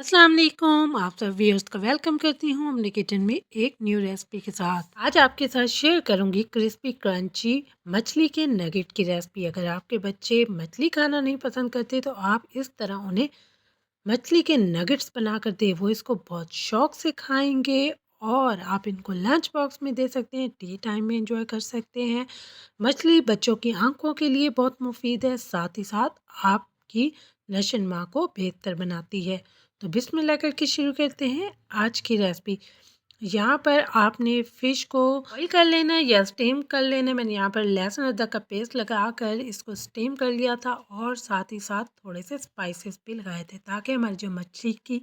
अस्सलाम वालेकुम, आप सब व्यूअर्स का वेलकम करती हूँ अपने किचन में एक न्यू रेसिपी के साथ। आज आपके साथ शेयर करूँगी क्रिस्पी क्रंची मछली के नगेट की रेसिपी। अगर आपके बच्चे मछली खाना नहीं पसंद करते तो आप इस तरह उन्हें मछली के नगेट्स बना कर दे, वो इसको बहुत शौक से खाएंगे और आप इनको लंच बॉक्स में दे सकते हैं, टी टाइम में एंजॉय कर सकते हैं। मछली बच्चों की आंखों के लिए बहुत मुफीद है, साथ ही साथ आपकी नशोनुमा को बेहतर बनाती है। तो बिस्मिल्लाह करके शुरू करते हैं आज की रेसिपी। यहाँ पर आपने फ़िश को बॉईल कर लेना है या स्टीम कर लेना है। मैंने यहाँ पर लहसुन अदरक का पेस्ट लगा कर इसको स्टीम कर लिया था और साथ ही साथ थोड़े से स्पाइसेस भी लगाए थे ताकि हमारी जो मछली की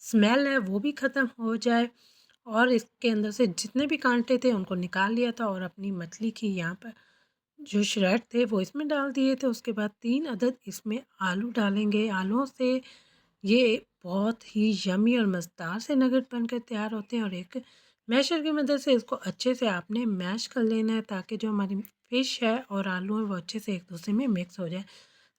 स्मेल है वो भी ख़त्म हो जाए। और इसके अंदर से जितने भी कांटे थे उनको निकाल लिया था और अपनी मछली की यहाँ पर जो श्रेड थे वो इसमें डाल दिए थे। उसके बाद 3 अदद इसमें आलू डालेंगे। आलूओं से ये बहुत ही यमी और मज़ेदार से नगेट बनकर तैयार होते हैं और एक मैशर की मदद से इसको अच्छे से आपने मैश कर लेना है ताकि जो हमारी फ़िश है और आलू है वो अच्छे से एक दूसरे में मिक्स हो जाए।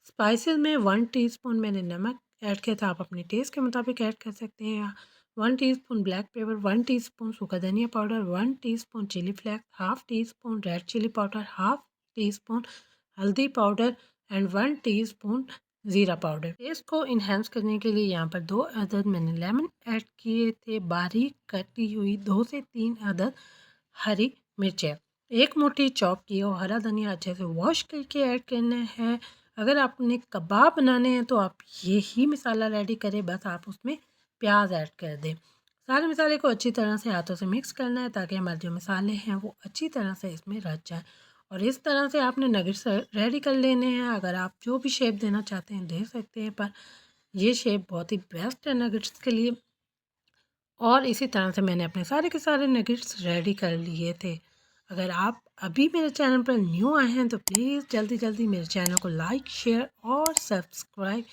स्पाइसेस में 1 टीस्पून मैंने नमक ऐड किया था, आप अपने टेस्ट के मुताबिक ऐड कर सकते हैं। 1 टीस्पून ब्लैक पेपर, 1 टीस्पून सूखा धनिया powder, 1 teaspoon chilli flakes, half teaspoon red chilli powder, half teaspoon हल्दी पाउडर एंड 1 टीस्पून ज़ीरा पाउडर। टेस्ट को इन्हेंस करने के लिए यहाँ पर 2 अदद मैंने लेमन ऐड किए थे, बारीक कटी हुई 2 से 3 अदद हरी मिर्चें, एक मुट्ठी चॉप की और हरा धनिया अच्छे से वॉश करके ऐड करना है। अगर आपने कबाब बनाने हैं तो आप यही मसाला रेडी करें, बस आप उसमें प्याज ऐड कर दें। सारे मसाले को अच्छी तरह से हाथों से मिक्स करना है ताकि हमारे जो मसाले हैं वो अच्छी तरह से इसमें रच जाए। और इस तरह से आपने नगेट्स रेडी कर लेने हैं। अगर आप जो भी शेप देना चाहते हैं दे सकते हैं, पर ये शेप बहुत ही बेस्ट है नगेट्स के लिए। और इसी तरह से मैंने अपने सारे के सारे नगेट्स रेडी कर लिए थे। अगर आप अभी मेरे चैनल पर न्यू आए हैं तो प्लीज़ जल्दी जल्दी मेरे चैनल को लाइक, शेयर और सब्सक्राइब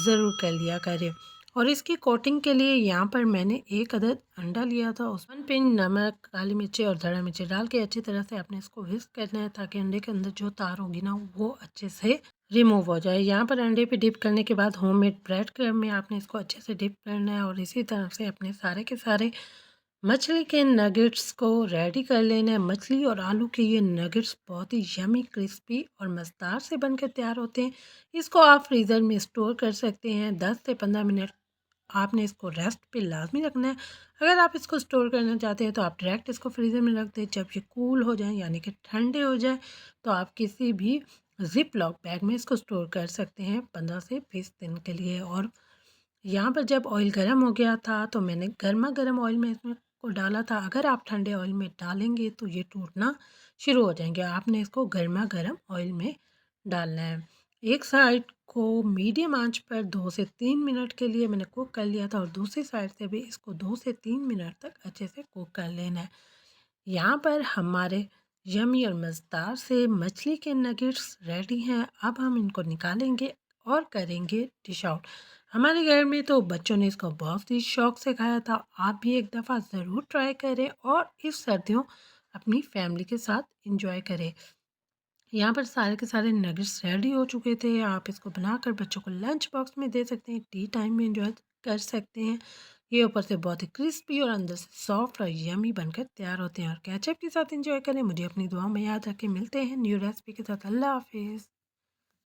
ज़रूर कर लिया करें। और इसकी कोटिंग के लिए यहाँ पर मैंने 1 अदद अंडा लिया था, उस 1 पिंच नमक, काली मिर्ची और धड़ा मिर्ची डाल के अच्छी तरह से आपने इसको विस्क करना है ताकि अंडे के अंदर जो तार होगी ना वो अच्छे से रिमूव हो जाए। यहाँ पर अंडे पे डिप करने के बाद होममेड ब्रेड क्रम्ब में आपने इसको अच्छे से डिप करना है और इसी तरह से अपने सारे के सारे मछली के नगेट्स को रेडी कर लेना है। मछली और आलू के ये नगेट्स बहुत ही यमी, क्रिस्पी और मज़ेदार से बनकर तैयार होते हैं। इसको आप फ्रीज़र में स्टोर कर सकते हैं। 10 से 15 मिनट आपने इसको रेस्ट पे लाजमी रखना है। अगर आप इसको स्टोर करना चाहते हैं तो आप डायरेक्ट इसको फ्रीज़र में रख दें। जब ये कूल हो जाए यानी कि ठंडे हो जाए तो आप किसी भी ज़िप लॉक बैग में इसको स्टोर कर सकते हैं 15 से 20 दिन के लिए। और यहाँ पर जब ऑयल गर्म हो गया था तो मैंने गर्मा गर्म ऑयल में इसमें को डाला था। अगर आप ठंडे ऑयल में डालेंगे तो ये टूटना शुरू हो जाएंगे। आपने इसको गर्मा गर्म ऑयल में डालना है। एक साइड को मीडियम आंच पर 2 से 3 मिनट के लिए मैंने कुक कर लिया था और दूसरी साइड से भी इसको 2 से 3 मिनट तक अच्छे से कुक कर लेना है। यहाँ पर हमारे यमी और मज़ेदार से मछली के नगेट्स रेडी हैं। अब हम इनको निकालेंगे और करेंगे डिश आउट। हमारे घर में तो बच्चों ने इसको बहुत ही शौक से खाया था। आप भी एक दफ़ा ज़रूर ट्राई करें और इस सर्दियों अपनी फैमिली के साथ इंजॉय करें। यहाँ पर सारे के सारे नगेट्स रेडी हो चुके थे। आप इसको बनाकर बच्चों को लंच बॉक्स में दे सकते हैं, टी टाइम में एंजॉय कर सकते हैं। ये ऊपर से बहुत ही क्रिस्पी और अंदर से सॉफ्ट और यमी बनकर तैयार होते हैं और केचप के साथ एंजॉय करें। मुझे अपनी दुआ में याद रखें। मिलते हैं न्यू रेसिपी के साथ। अल्लाह हाफिज़।